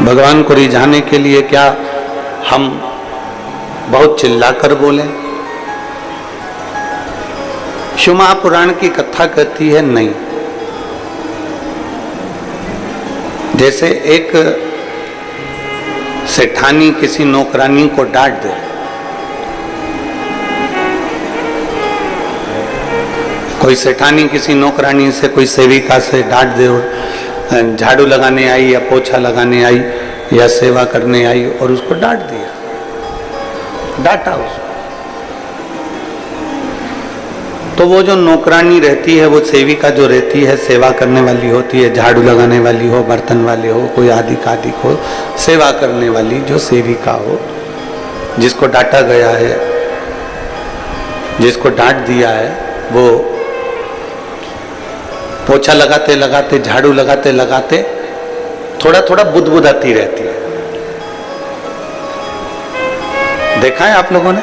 भगवान को रिझाने के लिए क्या हम बहुत चिल्लाकर बोलें? शिव महापुराण की कथा कहती है नहीं। जैसे एक सेठानी किसी नौकरानी को डांट दे, कोई सेठानी किसी नौकरानी से, कोई सेविका से डांट दे, और झाड़ू लगाने आई या पोछा लगाने आई या सेवा करने आई और उसको डांट दिया, डांटा उसको, तो वो जो नौकरानी रहती है, वो सेविका जो रहती है, सेवा करने वाली होती है, झाड़ू लगाने वाली हो, बर्तन वाले हो, कोई आदिक आदिक हो, सेवा करने वाली जो सेविका हो, जिसको डांटा गया है, जिसको डांट दिया है, वो पोछा लगाते लगाते, झाड़ू लगाते लगाते थोड़ा थोड़ा बुदबुदाती रहती है। देखा है आप लोगों ने?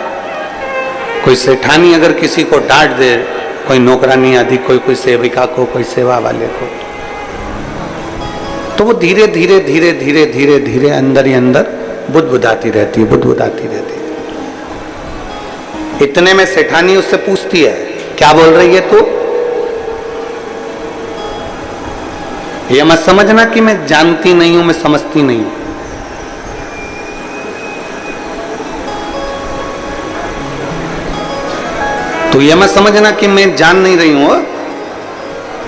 कोई सेठानी अगर किसी को डांट दे, कोई नौकरानी आदि, कोई सेविका को, कोई सेवा वाले को, तो वो धीरे धीरे धीरे धीरे धीरे धीरे अंदर ही अंदर बुदबुदाती रहती है, बुदबुदाती रहती है। इतने में सेठानी उससे पूछती है, क्या बोल रही है तू? ये मत समझना कि मैं जानती नहीं हूं, मैं समझती नहीं हूं। तो ये मत समझना कि मैं जान नहीं रही हूं,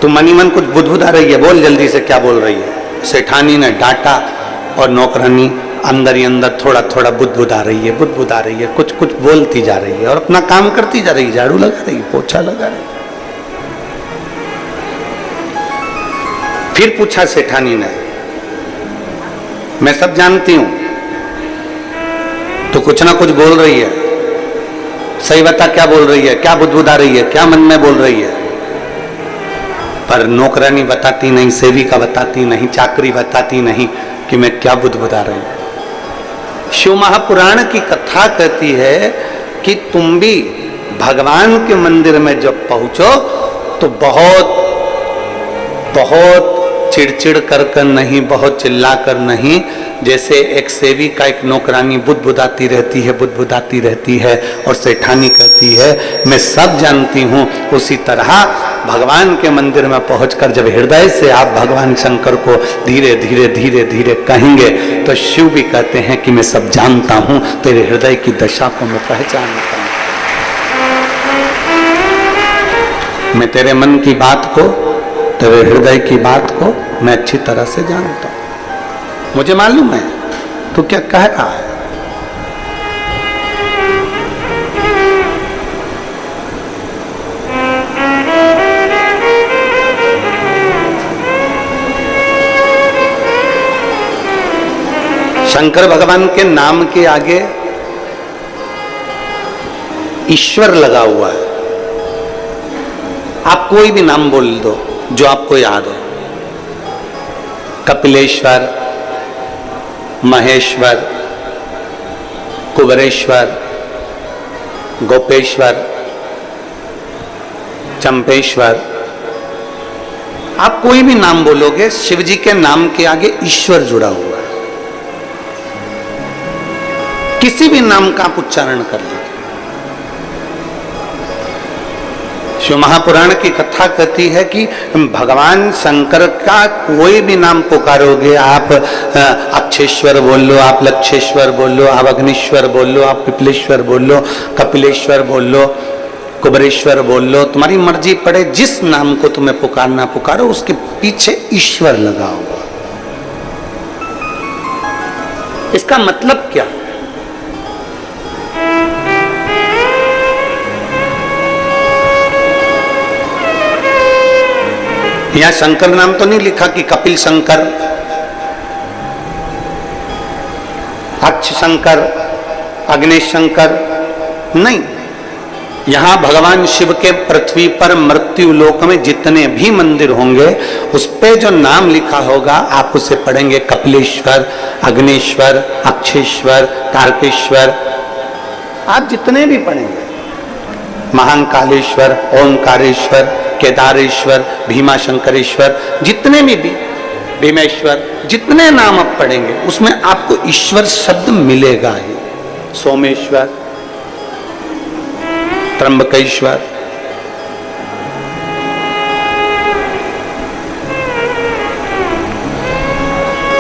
तो मनी मन कुछ बुदबुदा रही है, बोल जल्दी से क्या बोल रही है। सेठानी ने डांटा और नौकरानी अंदर ही अंदर थोड़ा थोड़ा बुदबुदा रही है, बुदबुदा रही है, कुछ कुछ बोलती जा रही है और अपना काम करती जा रही है, झाड़ू लगा रही है, पोछा लगा रही है। फिर पूछा सेठानी ने, मैं सब जानती हूं, तो कुछ ना कुछ बोल रही है, सही बता क्या बोल रही है, क्या बुदबुदा रही है, क्या मन में बोल रही है? पर नौकरानी बताती नहीं, सेविका बताती नहीं, चाकरी बताती नहीं कि मैं क्या बुदबुदा रही हूं। शिव महापुराण की कथा कहती है कि तुम भी भगवान के मंदिर में जब पहुंचो तो बहुत बहुत चिड़चिड़ कर नहीं, बहुत चिल्ला कर नहीं, जैसे एक सेविका एक नौकरानी बुदबुदाती रहती है, बुदबुदाती रहती है और सेठानी कहती है मैं सब जानती हूँ, उसी तरह भगवान के मंदिर में पहुंचकर जब हृदय से आप भगवान शंकर को धीरे धीरे धीरे धीरे कहेंगे तो शिव भी कहते हैं कि मैं सब जानता हूँ, तेरे हृदय की दशा को मैं पहचानता हूँ, मैं तेरे मन की बात को, तेरे हृदय की बात को मैं अच्छी तरह से जानता हूं, मुझे मालूम है तू क्या कह रहा है। शंकर भगवान के नाम के आगे ईश्वर लगा हुआ है। आप कोई भी नाम बोल दो जो आपको याद हो, कपिलेश्वर, महेश्वर, कुबरेश्वर, गोपेश्वर, चंपेश्वर, आप कोई भी नाम बोलोगे, शिव जी के नाम के आगे ईश्वर जुड़ा हुआ है। किसी भी नाम का आप उच्चारण कर लीजिए। शिव महापुराण की कथा कहती है कि भगवान शंकर का कोई भी नाम पुकारोगे, आप अक्षेश्वर बोल लो, आप लक्षेश्वर बोल लो, आप अग्निश्वर बोल लो, आप पिपलेश्वर बोल लो, कपिलेश्वर बोल लो, कुबरेश्वर बोल लो, तुम्हारी मर्जी पड़े, जिस नाम को तुम्हें पुकारना पुकारो, उसके पीछे ईश्वर लगा हुआ। इसका मतलब क्या? यहां शंकर नाम तो नहीं लिखा कि कपिल शंकर, अक्ष शंकर, अग्नेश शंकर, नहीं। यहां भगवान शिव के पृथ्वी पर मृत्यु लोक में जितने भी मंदिर होंगे उस पे जो नाम लिखा होगा आप उसे पढ़ेंगे कपिलेश्वर, अग्नेश्वर, अक्षेश्वर, तारकेश्वर, आप जितने भी पढ़ेंगे, महाकालेश्वर, ओंकारेश्वर, केदारेश्वर, भीमाशंकरेश्वर, जितने भी भीमेश्वर, जितने नाम आप पढ़ेंगे उसमें आपको ईश्वर शब्द मिलेगा ही। सोमेश्वर, त्र्यंबकेश्वर,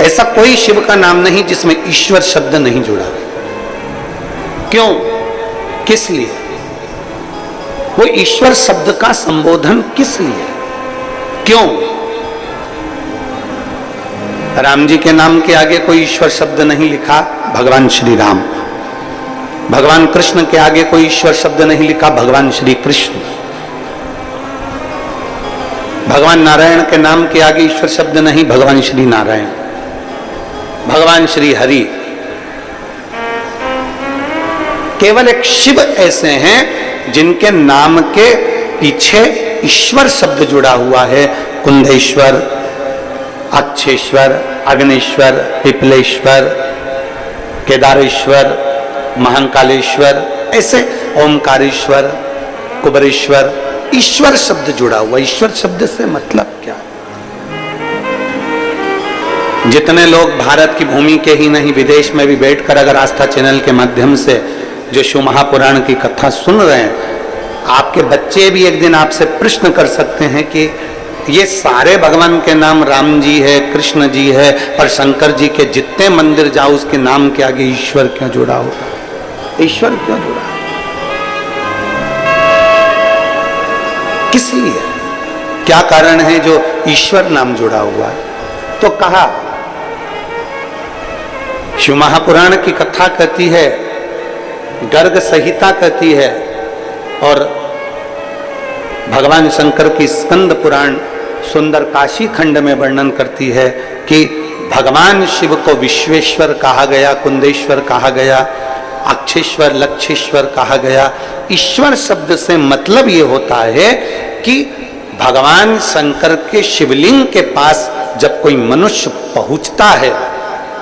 ऐसा कोई शिव का नाम नहीं जिसमें ईश्वर शब्द नहीं जुड़ा। क्यों, किस लिए? वो ईश्वर शब्द का संबोधन किस लिए, क्यों? राम जी के नाम के आगे कोई ईश्वर शब्द नहीं लिखा, भगवान श्री राम। भगवान कृष्ण के आगे कोई ईश्वर शब्द नहीं लिखा, भगवान श्री कृष्ण। भगवान नारायण के नाम के आगे ईश्वर शब्द नहीं, भगवान श्री नारायण। भगवान श्री हरि। केवल एक शिव ऐसे हैं जिनके नाम के पीछे ईश्वर शब्द जुड़ा हुआ है। कुंदेश्वर, अक्षेश्वर, अग्नेश्वर, पिपलेश्वर, केदारेश्वर, महाकालेश्वर, ऐसे ओमकारेश्वर, कुबरेश्वर, ईश्वर शब्द जुड़ा हुआ। ईश्वर शब्द से मतलब क्या? जितने लोग भारत की भूमि के ही नहीं विदेश में भी बैठकर अगर आस्था चैनल के माध्यम से जो शिव महापुराण की कथा सुन रहे हैं, आपके बच्चे भी एक दिन आपसे प्रश्न कर सकते हैं कि ये सारे भगवान के नाम राम जी है, कृष्ण जी है, पर शंकर जी के जितने मंदिर जाओ उसके नाम के आगे ईश्वर क्यों जुड़ा होगा? ईश्वर क्यों जुड़ा? किस लिए? क्या कारण है जो ईश्वर नाम जुड़ा हुआ है? तो कहा, शिव महापुराण की कथा कहती है, गर्ग संहिता कहती है, और भगवान शंकर की स्कंद पुराण सुंदर काशी खंड में वर्णन करती है कि भगवान शिव को विश्वेश्वर कहा गया, कुंदेश्वर कहा गया, अक्षेश्वर, लक्षेश्वर कहा गया। ईश्वर शब्द से मतलब ये होता है कि भगवान शंकर के शिवलिंग के पास जब कोई मनुष्य पहुंचता है,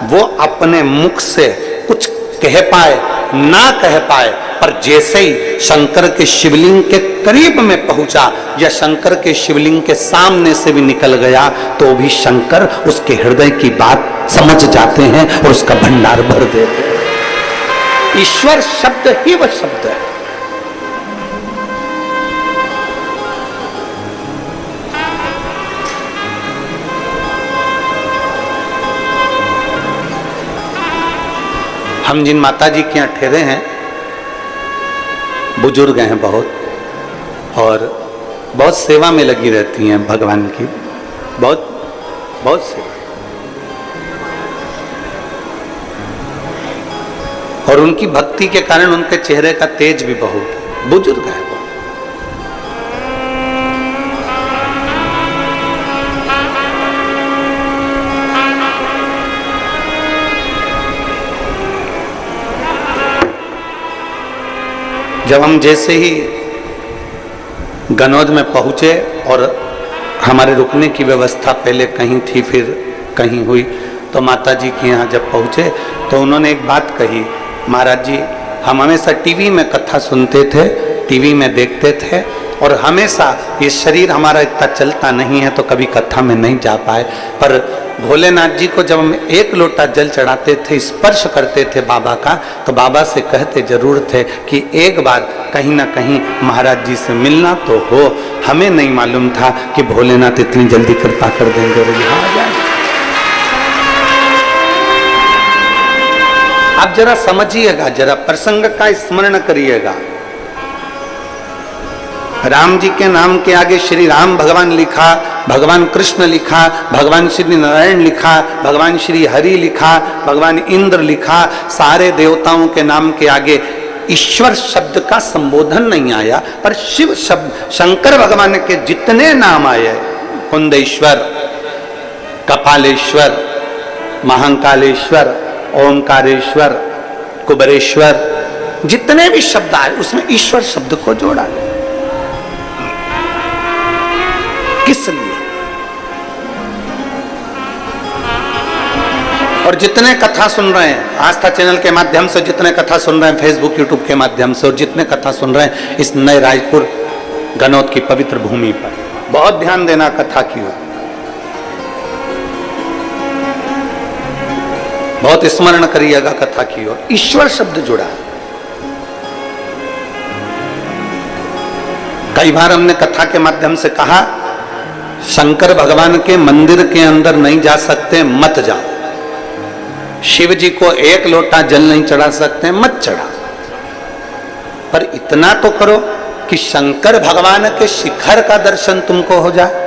वो अपने मुख से कुछ कह पाए ना कह पाए, पर जैसे ही शंकर के शिवलिंग के करीब में पहुंचा या शंकर के शिवलिंग के सामने से भी निकल गया, तो भी शंकर उसके हृदय की बात समझ जाते हैं और उसका भंडार भर देते हैं। ईश्वर शब्द ही वह शब्द है। हम जिन माता जी के यहाँ ठहरे हैं, बुजुर्ग हैं बहुत, और बहुत सेवा में लगी रहती हैं भगवान की, बहुत सेवा। और उनकी भक्ति के कारण उनके चेहरे का तेज भी बहुत, बुजुर्ग है वो। जब हम जैसे ही गनौद में पहुंचे और हमारे रुकने की व्यवस्था पहले कहीं थी फिर कहीं हुई, तो माता जी के यहाँ जब पहुंचे तो उन्होंने एक बात कही, महाराज जी हम हमेशा टीवी में कथा सुनते थे, टीवी में देखते थे, और हमेशा ये शरीर हमारा इतना चलता नहीं है तो कभी कथा में नहीं जा पाए, पर भोलेनाथ जी को जब हम एक लोटा जल चढ़ाते थे, स्पर्श करते थे बाबा का, तो बाबा से कहते जरूर थे कि एक बार कहीं ना कहीं महाराज जी से मिलना तो हो। हमें नहीं मालूम था कि भोलेनाथ इतनी जल्दी कृपा कर देंगे और यहाँ आ जाए। आप जरा समझिएगा, जरा प्रसंग का स्मरण करिएगा। राम जी के नाम के आगे श्री राम भगवान लिखा, भगवान कृष्ण लिखा, भगवान श्री नारायण लिखा, भगवान श्री हरि लिखा, भगवान इंद्र लिखा, सारे देवताओं के नाम के आगे ईश्वर शब्द का संबोधन नहीं आया, पर शिव शब्द, शंकर भगवान के जितने नाम आए, कुंदेश्वर, कपालेश्वर, महाकालेश्वर, ओमकारेश्वर, कुबरेश्वर, जितने भी शब्द आए उसमें ईश्वर शब्द को जोड़ा है। किस लिए? और जितने कथा सुन रहे हैं आस्था चैनल के माध्यम से, जितने कथा सुन रहे हैं फेसबुक यूट्यूब के माध्यम से, और जितने कथा सुन रहे हैं इस नए रायपुर गनौद की पवित्र भूमि पर, बहुत ध्यान देना कथा की ओर। बहुत स्मरण करिएगा कथा की ओर। ईश्वर शब्द जुड़ा है। कई बार हमने कथा के माध्यम से कहा, शंकर भगवान के मंदिर के अंदर नहीं जा सकते, मत जाओ। शिव जी को एक लोटा जल नहीं चढ़ा सकते, मत चढ़ा। पर इतना तो करो कि शंकर भगवान के शिखर का दर्शन तुमको हो जाए।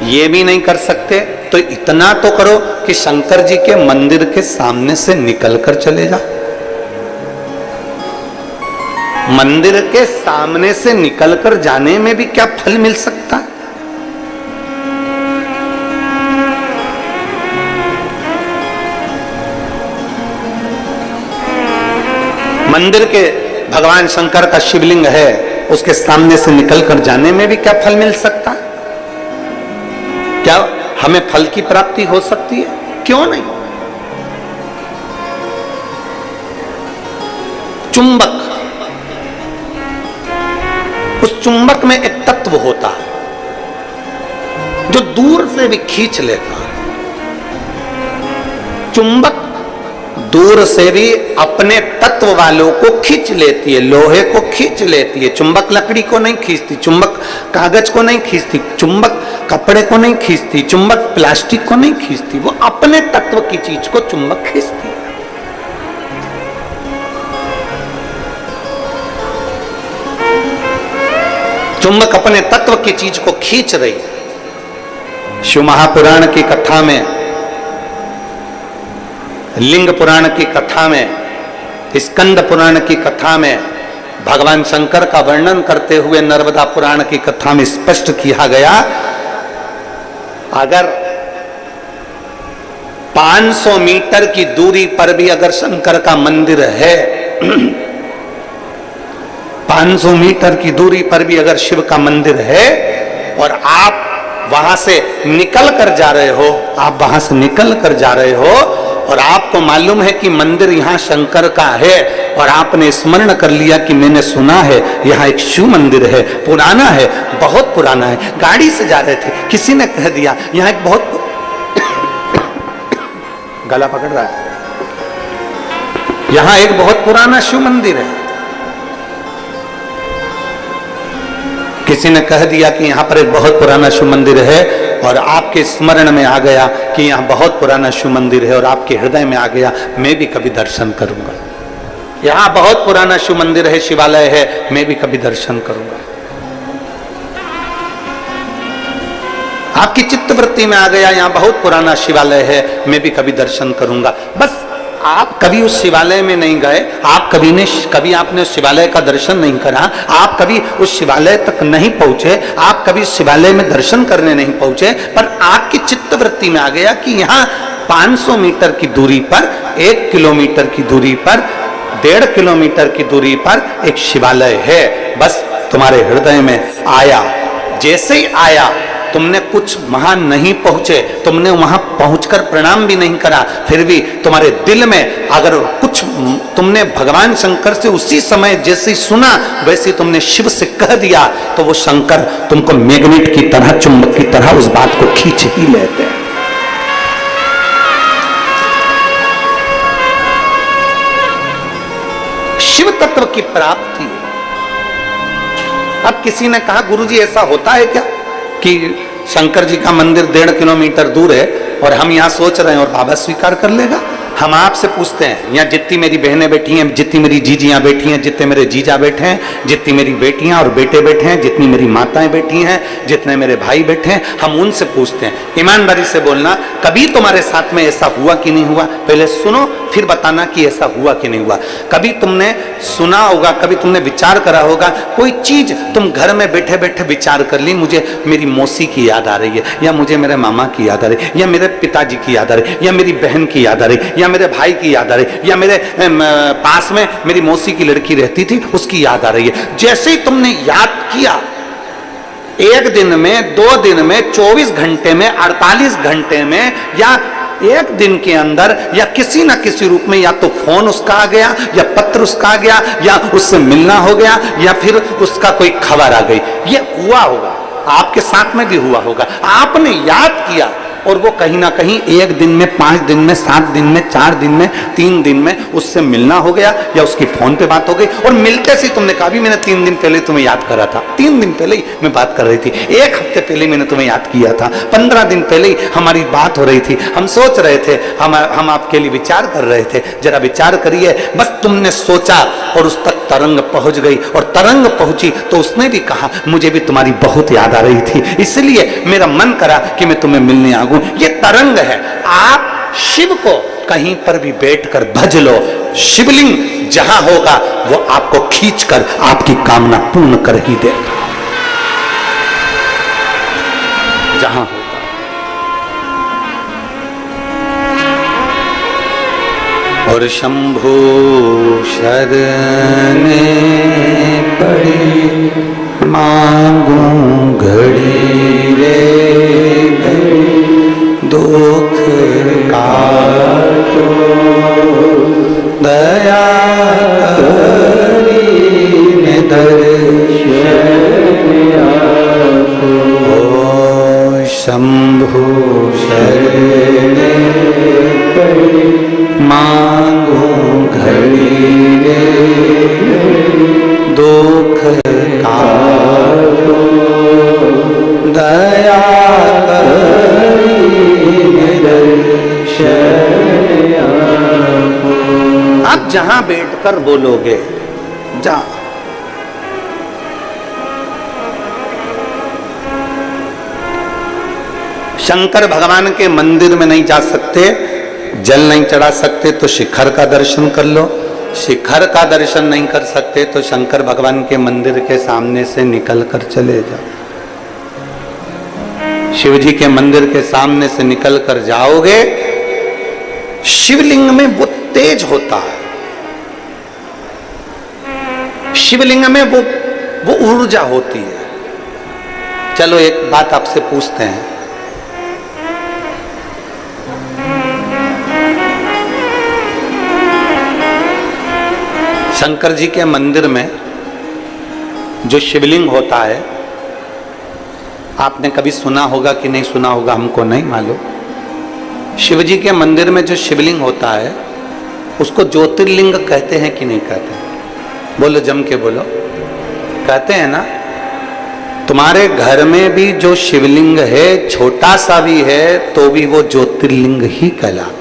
ये भी नहीं कर सकते तो इतना तो करो कि शंकर जी के मंदिर के सामने से निकलकर चले जाओ। मंदिर के सामने से निकलकर जाने में भी क्या फल मिल सकता है? मंदिर के भगवान शंकर का शिवलिंग है, उसके सामने से निकलकर जाने में भी क्या फल मिल सकता है? क्या हमें फल की प्राप्ति हो सकती है? क्यों नहीं? चुंबक, उस चुंबक में एक तत्व होता है जो दूर से भी खींच लेता है। चुंबक दूर से भी अपने तत्व वालों को खींच लेती है, लोहे को खींच लेती है। चुंबक लकड़ी को नहीं खींचती, चुंबक कागज को नहीं खींचती, चुंबक कपड़े को नहीं खींचती, चुंबक प्लास्टिक को नहीं खींचती। वो अपने तत्व की चीज को चुंबक खींचती है। चुंबक अपने तत्व की चीज को खींच रही है। शिव महापुराण की कथा में, लिंग पुराण की कथा में, स्कंद पुराण की कथा में भगवान शंकर का वर्णन करते हुए नर्मदा पुराण की कथा में स्पष्ट किया गया, अगर 500 मीटर की दूरी पर भी अगर शंकर का मंदिर है 500 मीटर की दूरी पर भी अगर शिव का मंदिर है और आप वहां से निकल कर जा रहे हो, आप वहां से निकल कर जा रहे हो और आपको मालूम है कि मंदिर यहां शंकर का है और आपने स्मरण कर लिया कि मैंने सुना है यहां एक शिव मंदिर है, पुराना है, बहुत पुराना है। गाड़ी से जा रहे थे, किसी ने कह दिया यहां एक बहुत गला पकड़ रहा है, यहां एक बहुत पुराना शिव मंदिर है। किसी ने कह दिया कि यहां पर एक बहुत पुराना शिव मंदिर है और आपके स्मरण में आ गया कि यहां बहुत पुराना शिव मंदिर है और आपके हृदय में आ गया मैं भी कभी दर्शन करूंगा। यहां बहुत पुराना शिव मंदिर है, शिवालय है, मैं भी कभी दर्शन करूंगा। आपकी चित्तवृत्ति में आ गया यहां बहुत पुराना शिवालय है, मैं भी कभी दर्शन करूंगा। बस आप कभी उस शिवालय में नहीं गए, आप कभी आपने उस शिवालय का दर्शन नहीं करा, आप कभी उस शिवालय तक नहीं पहुंचे, आप कभी शिवालय में दर्शन करने नहीं पहुंचे, पर आपकी चित्तवृत्ति में आ गया कि यहाँ 500 मीटर की दूरी पर, 1 किलोमीटर की दूरी पर, 1.5 किलोमीटर की दूरी पर एक शिवालय है। बस तुम्हारे हृदय में आया, जैसे ही आया तुमने कुछ वहां नहीं पहुंचे, तुमने वहां पहुंचकर प्रणाम भी नहीं करा, फिर भी तुम्हारे दिल में अगर कुछ तुमने भगवान शंकर से उसी समय जैसे सुना वैसे तुमने शिव से कह दिया तो वो शंकर तुमको मैग्नेट की तरह, चुंबक की तरह उस बात को खींच ही लेते हैं। शिव तत्व की प्राप्ति। अब किसी ने कहा गुरुजी ऐसा होता है क्या कि शंकर जी का मंदिर 1.5 किलोमीटर दूर है और हम यहाँ सोच रहे हैं और बाबा स्वीकार कर लेगा? हम आपसे पूछते हैं, यहाँ जितनी मेरी बहनें बैठी हैं, जितनी मेरी जीजियाँ बैठी हैं, जितने मेरे जीजा बैठे हैं, जितनी मेरी बेटियाँ और बेटे बैठे हैं, जितनी मेरी माताएं बैठी हैं, जितने मेरे भाई बैठे हैं, हम उनसे पूछते हैं, ईमानदारी से बोलना कभी तुम्हारे साथ में ऐसा हुआ कि नहीं हुआ? पहले सुनो फिर बताना कि ऐसा हुआ कि नहीं हुआ। कभी तुमने सुना होगा, कभी तुमने विचार करा होगा, कोई चीज तुम घर में बैठे बैठे विचार कर ली, मुझे मेरी मौसी की याद आ रही है, या मुझे मेरे मामा की याद आ रही है, या मेरे पिताजी की याद आ रही है, या मेरी बहन की याद आ रही है, या मेरे भाई की याद आ रही है, या मेरे पास में मेरी मौसी की लड़की रहती थी उसकी याद आ रही है। जैसे ही तुमने याद किया, 1 दिन में, 2 दिन में, 24 घंटे में, 48 घंटे में, या 1 दिन के अंदर, या किसी ना किसी रूप में, या तो फोन उसका आ गया, या पत्र उसका आ गया, या उससे मिलना हो गया, या फिर उसका कोई खबर आ गई, ये हुआ होगा, आपके साथ में भी हुआ होगा। आपने याद किया और वो कहीं ना कहीं 1 दिन में, 5 दिन में, 7 दिन में, 4 दिन में, 3 दिन में उससे मिलना हो गया या उसकी फोन पे बात हो गई, और मिलते से तुमने कहा भी मैंने 3 दिन पहले तुम्हें याद करा था, 3 दिन पहले ही मैं बात कर रही थी, 1 हफ्ते पहले मैंने तुम्हें याद किया था, 15 दिन पहले ही हमारी बात हो रही थी, हम सोच रहे थे, हम आपके लिए विचार कर रहे थे, जरा विचार करिए। बस तुमने सोचा और उस तक तरंग पहुंच गई, और तरंग पहुंची तो उसने भी कहा मुझे भी तुम्हारी बहुत याद आ रही थी, इसलिए मेरा मन करा कि मैं तुम्हें मिलने आ गूं। ये तरंग है। आप शिव को कहीं पर भी बैठकर भज लो, शिवलिंग जहां होगा वो आपको खींचकर आपकी कामना पूर्ण कर ही देगा, जहां होगा। और शंभु शरणे पड़ी मांगू घड़ी रे घड़ी, दुख काटो दया करी दर्शन ओ शंभु शरणे पड़ी मांगो घड़ी रे दुख काटो दया करी दर्शन आपो। आप जहां बैठकर बोलोगे, जहां शंकर भगवान के मंदिर में नहीं जा सकते, जल नहीं चढ़ा सकते तो शिखर का दर्शन कर लो, शिखर का दर्शन नहीं कर सकते तो शंकर भगवान के मंदिर के सामने से निकल कर चले जाओ। शिव जी के मंदिर के सामने से निकल कर जाओगे, शिवलिंग में वो तेज होता है, शिवलिंग में वो ऊर्जा होती है। चलो एक बात आपसे पूछते हैं, शंकर जी के मंदिर में जो शिवलिंग होता है, आपने कभी सुना होगा कि नहीं सुना होगा हमको नहीं मालूम। शिव जी के मंदिर में जो शिवलिंग होता है उसको ज्योतिर्लिंग कहते हैं कि नहीं कहते? बोलो, जम के बोलो। कहते हैं ना? तुम्हारे घर में भी जो शिवलिंग है, छोटा सा भी है तो भी वो ज्योतिर्लिंग ही कहलाता।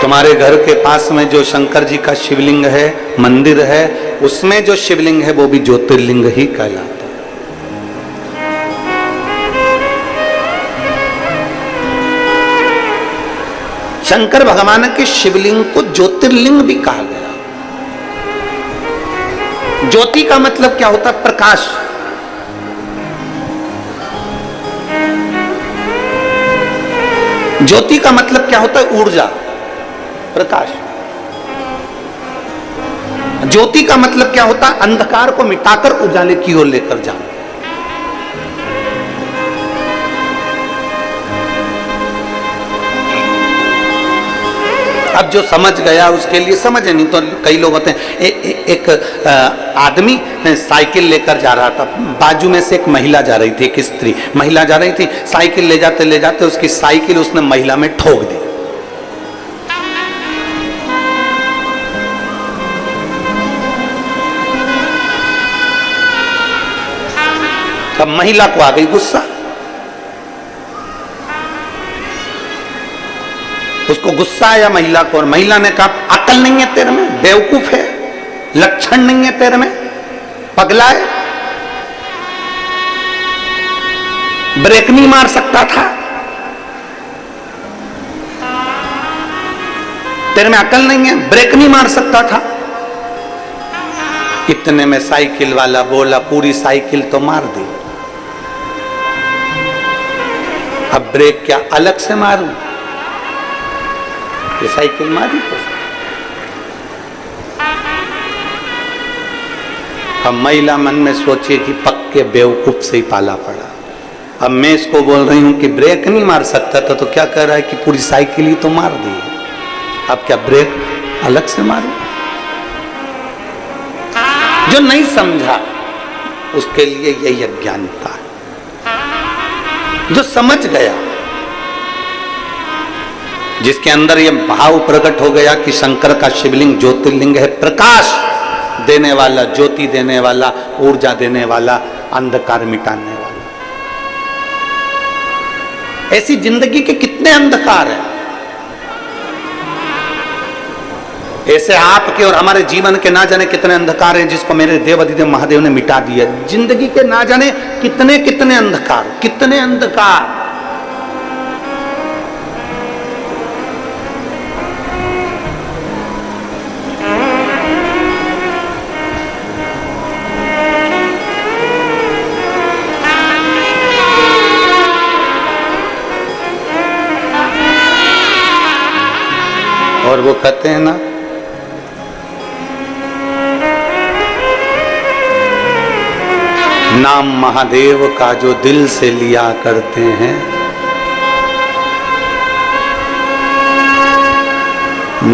तुम्हारे घर के पास में जो शंकर जी का शिवलिंग है, मंदिर है, उसमें जो शिवलिंग है वो भी ज्योतिर्लिंग ही कहलाता। शंकर भगवान के शिवलिंग को ज्योतिर्लिंग भी कहा गया। ज्योति का मतलब क्या होता है? प्रकाश। ज्योति का मतलब क्या होता है? ऊर्जा, प्रकाश। ज्योति का मतलब क्या होता है? अंधकार को मिटाकर उजाले की ओर लेकर जाना। अब जो समझ गया उसके लिए समझे, नहीं तो कई लोग होते हैं। एक आदमी साइकिल लेकर जा रहा था, बाजू में से एक महिला जा रही थी, एक स्त्री महिला जा रही थी, साइकिल ले जाते उसकी साइकिल उसने महिला में ठोक दी। अब महिला को आ गई गुस्सा, उसको गुस्सा आया महिला को, और महिला ने कहा अकल नहीं है तेरे में, बेवकूफ है, लक्षण नहीं है तेरे में, पगला है, ब्रेक नहीं मार सकता था, तेरे में अकल नहीं है, ब्रेक नहीं मार सकता था। इतने में साइकिल वाला बोला पूरी साइकिल तो मार दी, अब ब्रेक क्या अलग से मारूं? ये साइकिल मारी तो। अब महिला मन में सोचे कि पक्के बेवकूफ से ही पाला पड़ा। अब मैं इसको बोल रही हूं कि ब्रेक नहीं मार सकता था, तो क्या कह रहा है कि पूरी साइकिल ही तो मार दी, अब क्या ब्रेक अलग से मारूं? जो नहीं समझा उसके लिए यही अज्ञानता है। जो समझ गया, जिसके अंदर यह भाव प्रकट हो गया कि शंकर का शिवलिंग ज्योतिर्लिंग है, प्रकाश देने वाला, ज्योति देने वाला, ऊर्जा देने वाला, अंधकार मिटाने वाला। ऐसी जिंदगी के कितने अंधकार हैं, ऐसे आपके और हमारे जीवन के ना जाने कितने अंधकार हैं, जिसको मेरे देवाधिदेव महादेव ने मिटा दिया। जिंदगी के ना जाने कितने कितने अंधकार, कितने अंधकार। और वो कहते हैं ना, नाम महादेव का जो दिल से लिया करते हैं,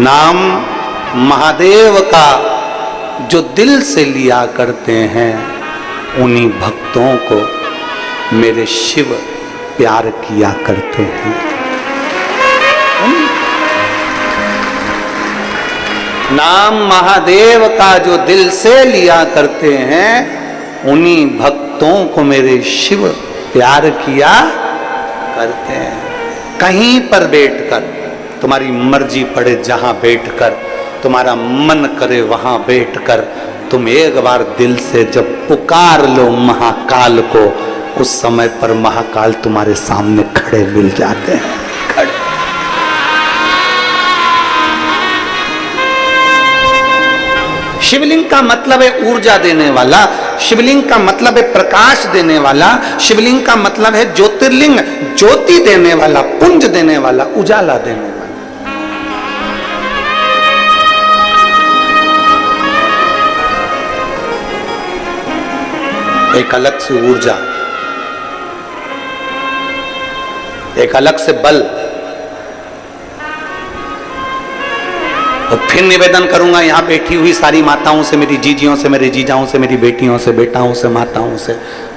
नाम महादेव का जो दिल से लिया करते हैं, उन्हीं भक्तों को मेरे शिव प्यार किया करते हैं। नाम महादेव का जो दिल से लिया करते हैं, उन्हीं भक्तों को मेरे शिव प्यार किया करते हैं। कहीं पर बैठकर, तुम्हारी मर्जी पड़े जहां बैठकर, तुम्हारा मन करे वहां बैठकर, तुम एक बार दिल से जब पुकार लो महाकाल को, उस समय पर महाकाल तुम्हारे सामने खड़े मिल जाते हैं। खड़े। शिवलिंग का मतलब है ऊर्जा देने वाला, शिवलिंग का मतलब है प्रकाश देने वाला, शिवलिंग का मतलब है ज्योतिर्लिंग, ज्योति देने वाला, पुंज देने वाला, उजाला देने वाला। एक अलग से ऊर्जा, एक अलग से बल। और फिर निवेदन करूंगा यहां बैठी हुई सारी माताओं से, मेरी जीजियों से, मेरे जीजाओं से, मेरी बेटियों से, बेटाओं से, माताओं से,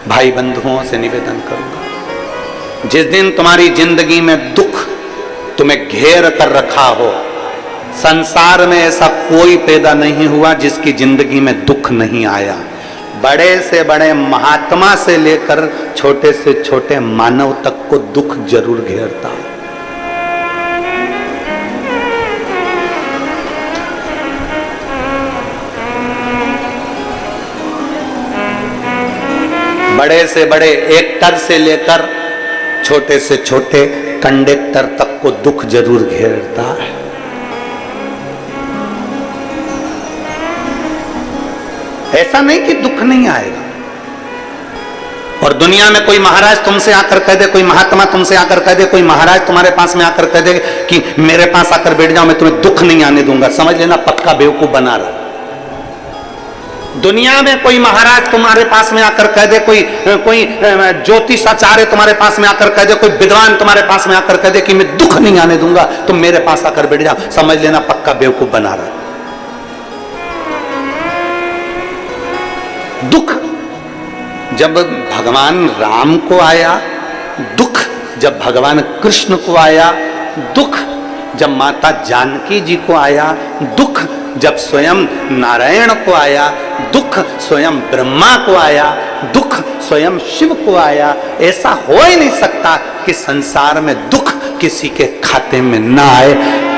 भाई बंधुओं से निवेदन करूंगा, जिस दिन तुम्हारी जिंदगी में दुख तुम्हें घेर कर रखा हो, संसार में ऐसा कोई पैदा नहीं हुआ जिसकी जिंदगी में दुख नहीं आया। बड़े से बड़े महात्मा से लेकर छोटे से छोटे मानव तक को दुख जरूर घेरता है। बड़े से बड़े एक्टर से लेकर छोटे से छोटे कंडक्टर तक को दुख जरूर घेरता है। ऐसा नहीं कि दुख नहीं आएगा। और दुनिया में कोई महाराज तुमसे आकर कह दे, कोई महात्मा तुमसे आकर कह दे, कोई महाराज तुम्हारे पास में आकर कह दे कि मेरे पास आकर बैठ जाओ, मैं तुम्हें दुख नहीं आने दूंगा, समझ लेना पक्का बेवकूफ बना रहा। दुनिया में कोई महाराज तुम्हारे पास में आकर कह दे, कोई ज्योतिष आचार्य तुम्हारे पास में आकर कह दे, कोई विद्वान तुम्हारे पास में आकर कह दे कि मैं दुख नहीं आने दूंगा, तुम मेरे पास आकर बैठ जाओ, समझ लेना पक्का बेवकूफ बना रहा। दुख जब भगवान राम को आया, दुख जब भगवान कृष्ण को आया, दुख जब माता जानकी जी को आया, दुख जब स्वयं नारायण को आया, दुख स्वयं ब्रह्मा को आया, दुख स्वयं शिव को आया। ऐसा हो ही नहीं सकता कि संसार में दुख किसी के खाते में ना आए।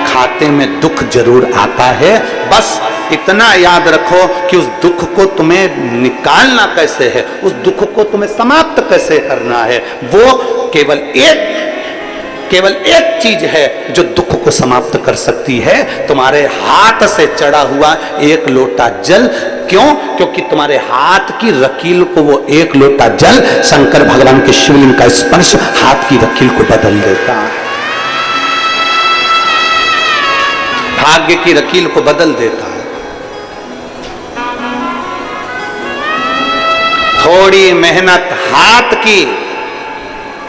खाते में दुख जरूर आता है, बस इतना याद रखो कि उस दुख को तुम्हें निकालना कैसे है, उस दुख को तुम्हें समाप्त कैसे करना है। वो केवल एक चीज है जो दुख को समाप्त कर सकती है, तुम्हारे हाथ से चढ़ा हुआ एक लोटा जल। क्यों? क्योंकि तुम्हारे हाथ की रकील को वो एक लोटा जल, शंकर भगवान के शिवलिंग का स्पर्श हाथ की रकील को बदल देता है, भाग्य की रकील को बदल देता है। थोड़ी मेहनत हाथ की,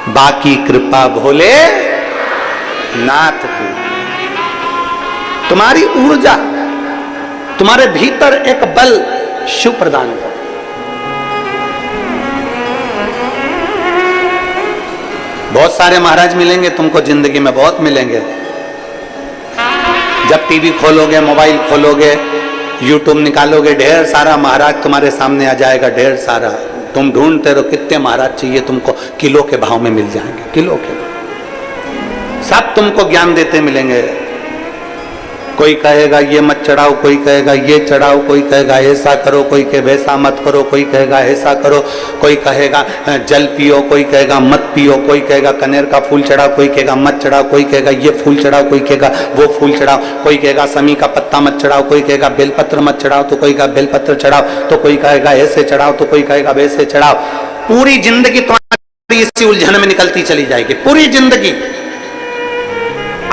बाकी कृपा भोले नाथ की। तुम्हारी ऊर्जा, तुम्हारे भीतर एक बल शिव प्रदान कर। बहुत सारे महाराज मिलेंगे तुमको जिंदगी में, बहुत मिलेंगे। जब टीवी खोलोगे, मोबाइल खोलोगे, यूट्यूब निकालोगे, ढेर सारा महाराज तुम्हारे सामने आ जाएगा, ढेर सारा। तुम ढूंढते रहो कितने महाराज चाहिए तुमको, किलो के भाव में मिल जाएंगे, किलो के भाव। सब तुमको ज्ञान देते मिलेंगे। कोई कहेगा ये मत चढ़ाओ, कोई कहेगा ये चढ़ाओ, कोई कहेगा ऐसा करो, कोई कहे वैसा मत करो, कोई कहेगा ऐसा करो, कोई कहेगा जल पियो, कोई कहेगा मत पियो, कोई कहेगा कनेर का फूल चढ़ाओ, कोई कहेगा मत चढ़ाओ, कोई कहेगा ये फूल चढ़ाओ, कोई कहेगा वो फूल चढ़ाओ, कोई कहेगा समी का पत्ता मत चढ़ाओ, कोई कहेगा बेलपत्र मत चढ़ाओ, तो कोई कहेगा बेलपत्र चढ़ाओ, तो कोई कहेगा ऐसे चढ़ाओ, तो कोई कहेगा वैसे चढ़ाओ। पूरी जिंदगी तुम्हारी इसी उलझन में निकलती चली जाएगी। पूरी जिंदगी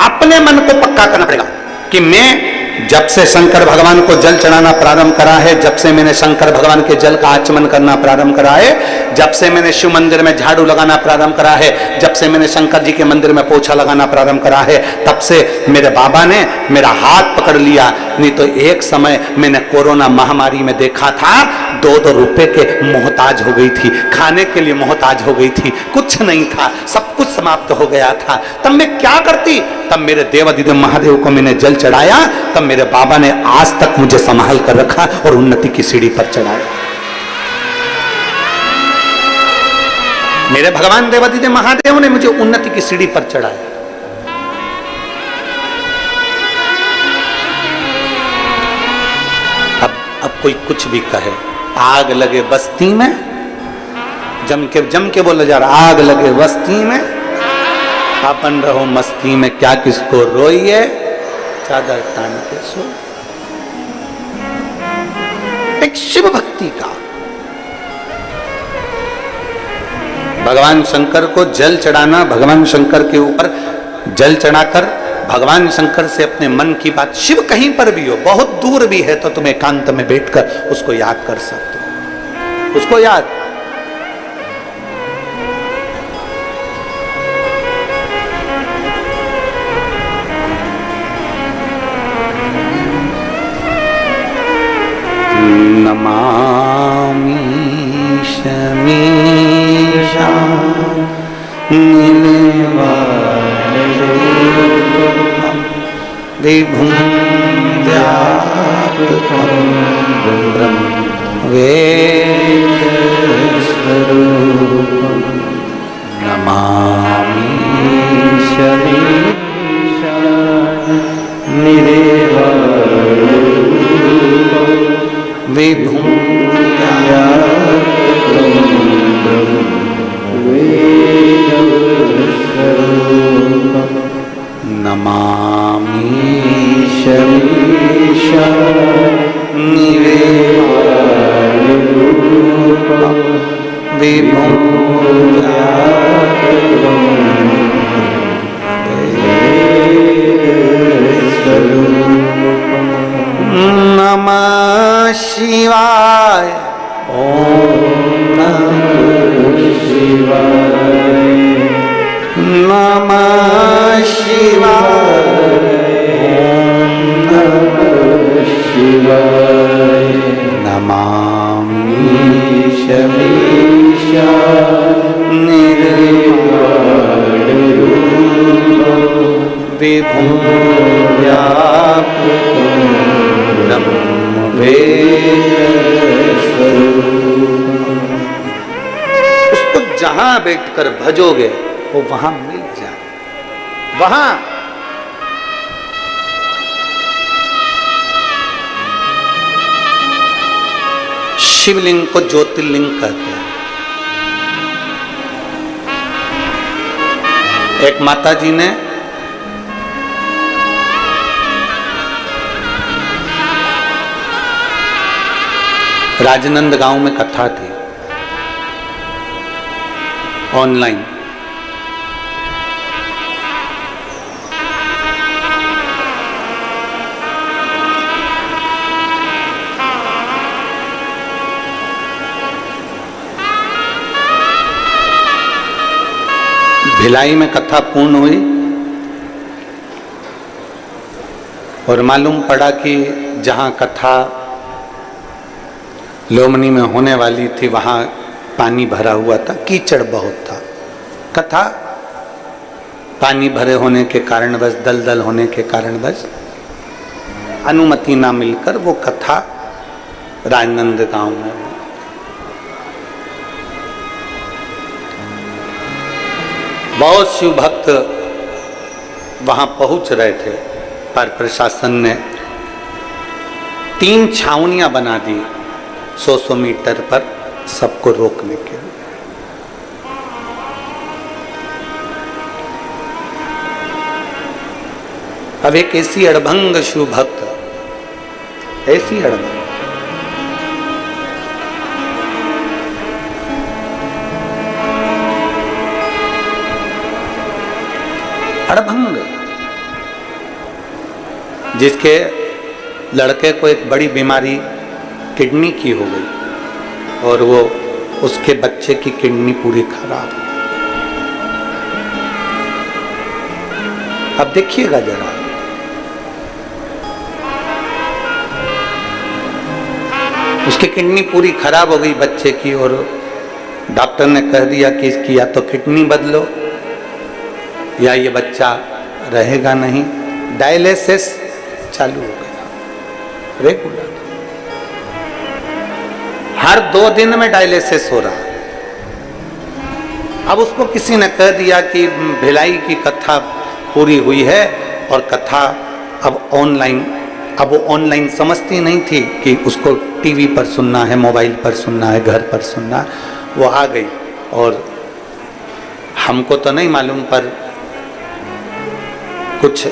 अपने मन को पक्का करना पड़ेगा कि मैं जब से शंकर भगवान को जल चढ़ाना प्रारंभ करा है, जब से मैंने शंकर भगवान के जल का आचमन करना प्रारंभ करा है, जब से मैंने शिव मंदिर में झाड़ू लगाना प्रारंभ करा है, जब से मैंने शंकर जी के मंदिर में पोछा लगाना प्रारंभ करा है, तब से मेरे बाबा ने मेरा हाथ पकड़ लिया। नहीं तो एक समय मैंने कोरोना महामारी में देखा था, 2-2 रुपए के मोहताज हो गई थी, खाने के लिए मोहताज हो गई थी, कुछ नहीं था, सब कुछ समाप्त हो गया था। तब मैं क्या करती? तब मेरे देवाधिदेव महादेव को मैंने जल चढ़ाया, तब मेरे बाबा ने आज तक मुझे संभाल कर रखा और उन्नति की सीढ़ी पर चढ़ाया। मेरे भगवान देवाधिदेव महादेव ने मुझे उन्नति की सीढ़ी पर चढ़ाया। अब कोई कुछ भी कहे, आग लगे बस्ती में, जम के बोला जा रहा, आग लगे बस्ती में, अपन रहो मस्ती में, क्या किसको रोइए, चादर तान के सो। एक शिव भक्ति का, भगवान शंकर को जल चढ़ाना, भगवान शंकर के ऊपर जल चढ़ाकर भगवान शंकर से अपने मन की बात, शिव कहीं पर भी हो, बहुत दूर भी है तो तुम एकांत में बैठकर उसको याद कर सकते हो, उसको याद। नमामि शमीशा विभुं व्यापकं ब्रह्म वेदस्वरूपं नमामि शमीशा विभुं नमामि शमीशा विभुं नमः शिवाय। ओम नमः शिवाय। नमः शिवाय। ओम नमः शिवाय। नमामि शमीशा विभुं व्यापकं ब्रह्म वेदस्वरूपं। उसको जहां बैठकर भजोगे वो वहां मिल जाए, वहां शिवलिंग को ज्योतिर्लिंग कहते हैं। एक माता जी ने राजनंद गांव में कथा थी ऑनलाइन। भिलाई में कथा पूर्ण हुई और मालूम पड़ा कि जहां कथा लोमनी में होने वाली थी वहां पानी भरा हुआ था, कीचड़ बहुत था। कथा पानी भरे होने के कारणवश, दलदल होने के कारणवश अनुमति ना मिलकर वो कथा राजनांदगांव में हुई। बहुत शिव भक्त वहां पहुंच रहे थे, पर प्रशासन ने 3 छावनियां बना दी 100 मीटर पर सबको रोकने के लिए। अब एक ऐसी अड़भंग शिव भक्त, ऐसी अड़भंग, अड़भंग, जिसके लड़के को एक बड़ी बीमारी किडनी की हो गई और वो उसके बच्चे की किडनी पूरी खराब है। अब देखिएगा जरा, उसकी किडनी पूरी खराब हो गई बच्चे की, और डॉक्टर ने कह दिया कि इसकी या तो किडनी बदलो या ये बच्चा रहेगा नहीं। डायलिसिस चालू हो गया रेगुलर, हर 2 दिन में डायलिसिस हो रहा। अब उसको किसी ने कह दिया कि भिलाई की कथा पूरी हुई है और कथा अब ऑनलाइन। अब वो ऑनलाइन समझती नहीं थी कि उसको टीवी पर सुनना है, मोबाइल पर सुनना है, घर पर सुनना है। वो आ गई और हमको तो नहीं मालूम, पर कुछ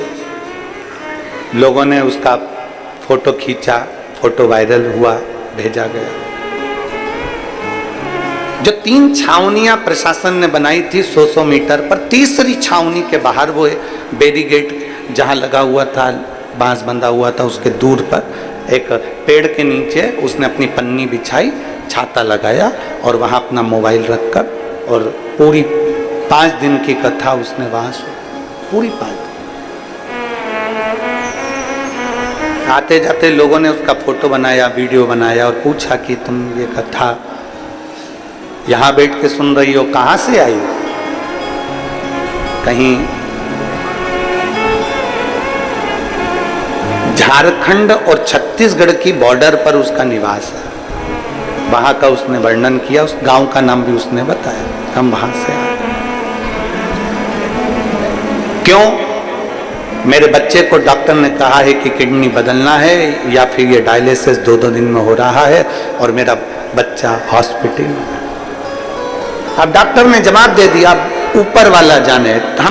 लोगों ने उसका फोटो खींचा, फोटो वायरल हुआ, भेजा गया। जो 3 छावनियां प्रशासन ने बनाई थी 100 मीटर पर, तीसरी छावनी के बाहर वो बैरिकेड जहां लगा हुआ था, बांस बंधा हुआ था, उसके दूर पर एक पेड़ के नीचे उसने अपनी पन्नी बिछाई, छाता लगाया और वहां अपना मोबाइल रखकर, और पूरी 5 दिन की कथा उसने वहां सुनी, पूरी 5 दिन। आते जाते लोगों ने उसका फोटो बनाया, वीडियो बनाया और पूछा कि तुम ये कथा यहां बैठ के सुन रही हो, कहां से आई हो? कहीं झारखंड और छत्तीसगढ़ की बॉर्डर पर उसका निवास है। वहां का उसने वर्णन किया, उस गांव का नाम भी उसने बताया, हम वहां से आए। क्यों? मेरे बच्चे को डॉक्टर ने कहा है कि किडनी बदलना है या फिर ये डायलिसिस 2-2 दिन में हो रहा है और मेरा बच्चा हॉस्पिटल में। अब डॉक्टर ने जवाब दे दिया, ऊपर वाला जाने। हम